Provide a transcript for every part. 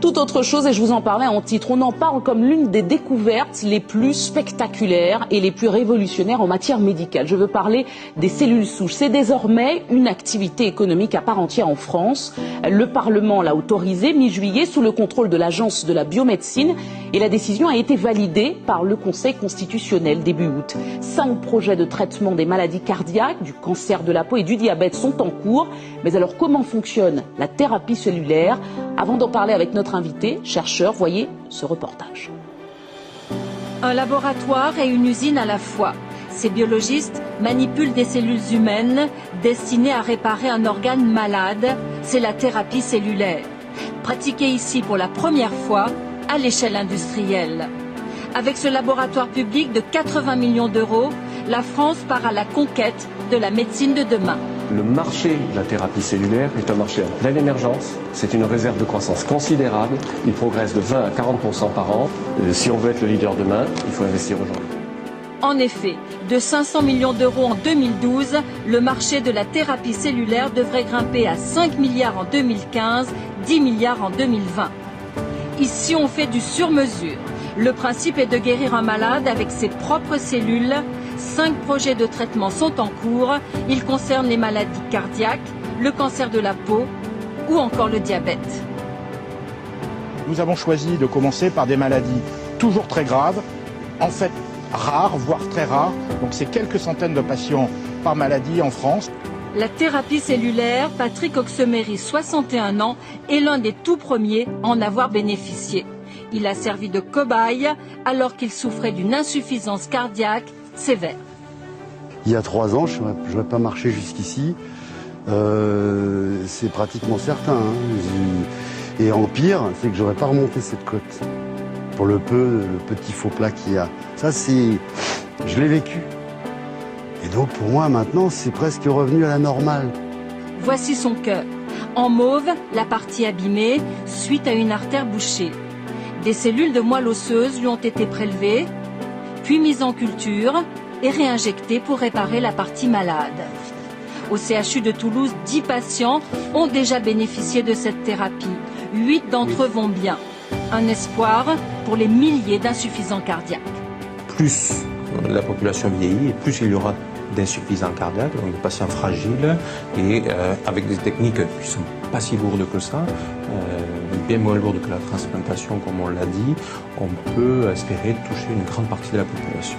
Tout autre chose, et je vous en parlais en titre, on en parle comme l'une des découvertes les plus spectaculaires et les plus révolutionnaires en matière médicale. Je veux parler des cellules souches. C'est désormais une activité économique à part entière en France. Le Parlement l'a autorisé mi-juillet sous le contrôle de l'Agence de la biomédecine et la décision a été validée par le Conseil constitutionnel début août. 5 projets de traitement des maladies cardiaques, du cancer de la peau et du diabète sont en cours. Mais alors comment fonctionne la thérapie cellulaire? Avant d'en parler avec notre invité, chercheur, voyez ce reportage. Un laboratoire et une usine à la fois. Ces biologistes manipulent des cellules humaines destinées à réparer un organe malade. C'est la thérapie cellulaire. Pratiquée ici pour la première fois à l'échelle industrielle. Avec ce laboratoire public de 80 millions d'euros, la France part à la conquête de la médecine de demain. Le marché de la thérapie cellulaire est un marché en pleine émergence. C'est une réserve de croissance considérable. Il progresse de 20 à 40% par an. Si on veut être le leader demain, il faut investir aujourd'hui. En effet, de 500 millions d'euros en 2012, le marché de la thérapie cellulaire devrait grimper à 5 milliards en 2015, 10 milliards en 2020. Ici, on fait du sur-mesure. Le principe est de guérir un malade avec ses propres cellules. 5 projets de traitement sont en cours. Ils concernent les maladies cardiaques, le cancer de la peau ou encore le diabète. Nous avons choisi de commencer par des maladies toujours très graves, en fait rares, voire très rares. Donc c'est quelques centaines de patients par maladie en France. La thérapie cellulaire, Patrick Oxemery, 61 ans, est l'un des tout premiers à en avoir bénéficié. Il a servi de cobaye alors qu'il souffrait d'une insuffisance cardiaque sévère. Il y a 3 ans, je n'aurais pas marché jusqu'ici. C'est pratiquement certain. Hein. Et en pire, c'est que j'aurais pas remonté cette côte. Pour le petit faux plat qu'il y a. Ça, je l'ai vécu. Et donc, pour moi, maintenant, c'est presque revenu à la normale. Voici son cœur. En mauve, la partie abîmée, suite à une artère bouchée. Des cellules de moelle osseuse lui ont été prélevées, puis mises en culture et réinjectées pour réparer la partie malade. Au CHU de Toulouse, 10 patients ont déjà bénéficié de cette thérapie. 8 d'entre eux vont bien. Un espoir pour les milliers d'insuffisants cardiaques. Plus la population vieillit et plus il y aura d'insuffisants cardiaques, donc des patients fragiles et avec des techniques qui ne sont pas si lourdes que ça, bien moins lourdes que la transplantation comme on l'a dit, on peut espérer toucher une grande partie de la population.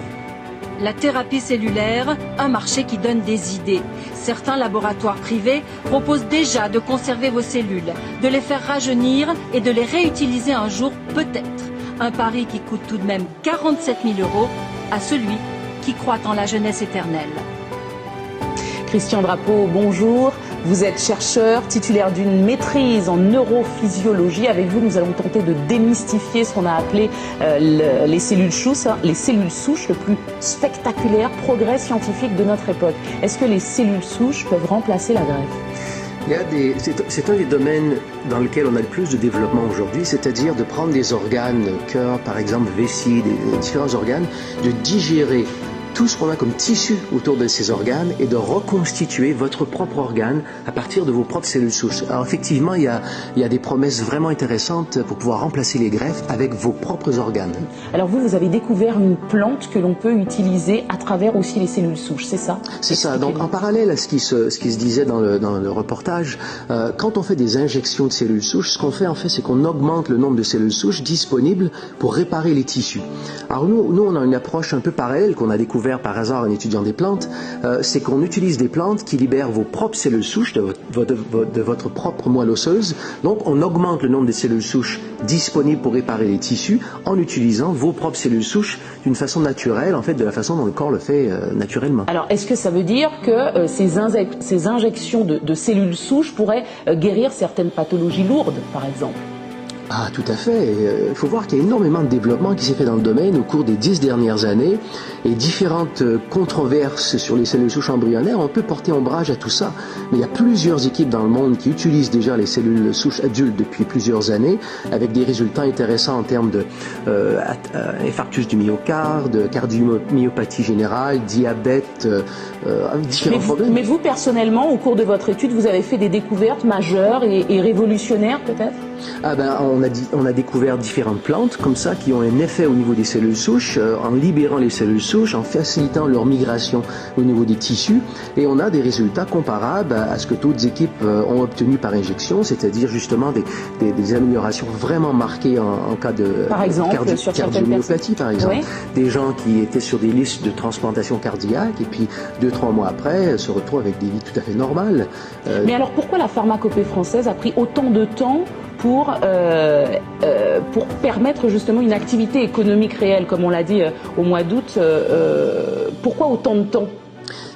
La thérapie cellulaire, un marché qui donne des idées. Certains laboratoires privés proposent déjà de conserver vos cellules, de les faire rajeunir et de les réutiliser un jour peut-être. Un pari qui coûte tout de même 47 000 € à celui qui croit en la jeunesse éternelle. Christian Drapeau, bonjour. Vous êtes chercheur, titulaire d'une maîtrise en neurophysiologie. Avec vous, nous allons tenter de démystifier ce qu'on a appelé les cellules souches, le plus spectaculaire progrès scientifique de notre époque. Est-ce que les cellules souches peuvent remplacer la greffe? C'est un des domaines dans lequel on a le plus de développement aujourd'hui, c'est-à-dire de prendre des organes, cœur par exemple, vessie, des différents organes, de digérer tout ce qu'on a comme tissu autour de ces organes et de reconstituer votre propre organe à partir de vos propres cellules souches. Alors effectivement, il y a des promesses vraiment intéressantes pour pouvoir remplacer les greffes avec vos propres organes. Alors vous avez découvert une plante que l'on peut utiliser à travers aussi les cellules souches, c'est ça? C'est ça. Donc en parallèle à ce qui se disait dans le reportage, quand on fait des injections de cellules souches, ce qu'on fait en fait, c'est qu'on augmente le nombre de cellules souches disponibles pour réparer les tissus. Alors nous on a une approche un peu parallèle qu'on a découvert par hasard en étudiant des plantes, c'est qu'on utilise des plantes qui libèrent vos propres cellules souches de votre propre moelle osseuse. Donc on augmente le nombre de cellules souches disponibles pour réparer les tissus en utilisant vos propres cellules souches d'une façon naturelle, en fait de la façon dont le corps le fait naturellement. Alors est-ce que ça veut dire que ces injections de cellules souches pourraient guérir certaines pathologies lourdes, par exemple? Ah, tout à fait. Il faut voir qu'il y a énormément de développement qui s'est fait dans le domaine au cours des 10 dernières années et différentes controverses sur les cellules souches embryonnaires. On peut porter ombrage à tout ça. Mais il y a plusieurs équipes dans le monde qui utilisent déjà les cellules souches adultes depuis plusieurs années avec des résultats intéressants en termes de infarctus du myocarde, cardiomyopathie générale, diabète, différents problèmes. Mais vous, personnellement, au cours de votre étude, vous avez fait des découvertes majeures et révolutionnaires peut-être? On a découvert différentes plantes comme ça qui ont un effet au niveau des cellules souches, en libérant les cellules souches, en facilitant leur migration au niveau des tissus, et on a des résultats comparables à ce que d'autres équipes ont obtenu par injection, c'est-à-dire justement des améliorations vraiment marquées en cas de cardiomyopathie par exemple. Oui. Des gens qui étaient sur des listes de transplantation cardiaque et puis 2-3 mois après se retrouvent avec des vies tout à fait normales. Mais alors pourquoi la pharmacopée française a pris autant de temps pour permettre justement une activité économique réelle, comme on l'a dit au mois d'août? Pourquoi autant de temps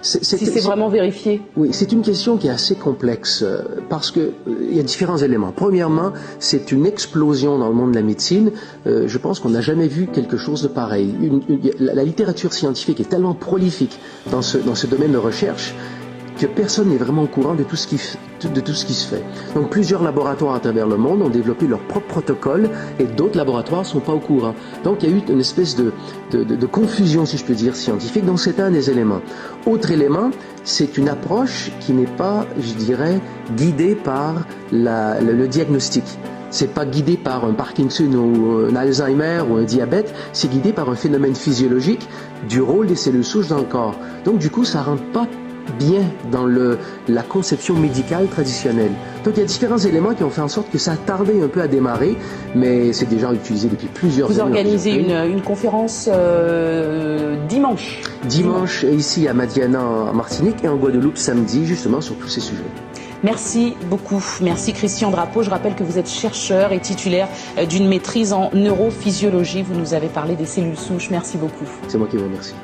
si c'est vraiment vérifié? Oui, c'est une question qui est assez complexe parce que il y a différents éléments. Premièrement, c'est une explosion dans le monde de la médecine. Je pense qu'on n'a jamais vu quelque chose de pareil. La littérature scientifique est tellement prolifique dans ce domaine de recherche que personne n'est vraiment au courant de tout ce qui se fait. Donc plusieurs laboratoires à travers le monde ont développé leur propre protocole et d'autres laboratoires ne sont pas au courant. Donc il y a eu une espèce de confusion, si je peux dire, scientifique. Donc c'est un des éléments. Autre élément, c'est une approche qui n'est pas, je dirais, guidée par le diagnostic. C'est pas guidé par un Parkinson ou un Alzheimer ou un diabète, c'est guidé par un phénomène physiologique du rôle des cellules souches dans le corps. Donc du coup, ça rentre pas bien dans la conception médicale traditionnelle. Donc il y a différents éléments qui ont fait en sorte que ça a tardé un peu à démarrer, mais c'est déjà utilisé depuis plusieurs années. Vous organisez une conférence dimanche. Dimanche, ici à Madiana en Martinique et en Guadeloupe samedi, justement sur tous ces sujets. Merci beaucoup. Merci Christian Drapeau. Je rappelle que vous êtes chercheur et titulaire d'une maîtrise en neurophysiologie. Vous nous avez parlé des cellules souches. Merci beaucoup. C'est moi qui vous remercie.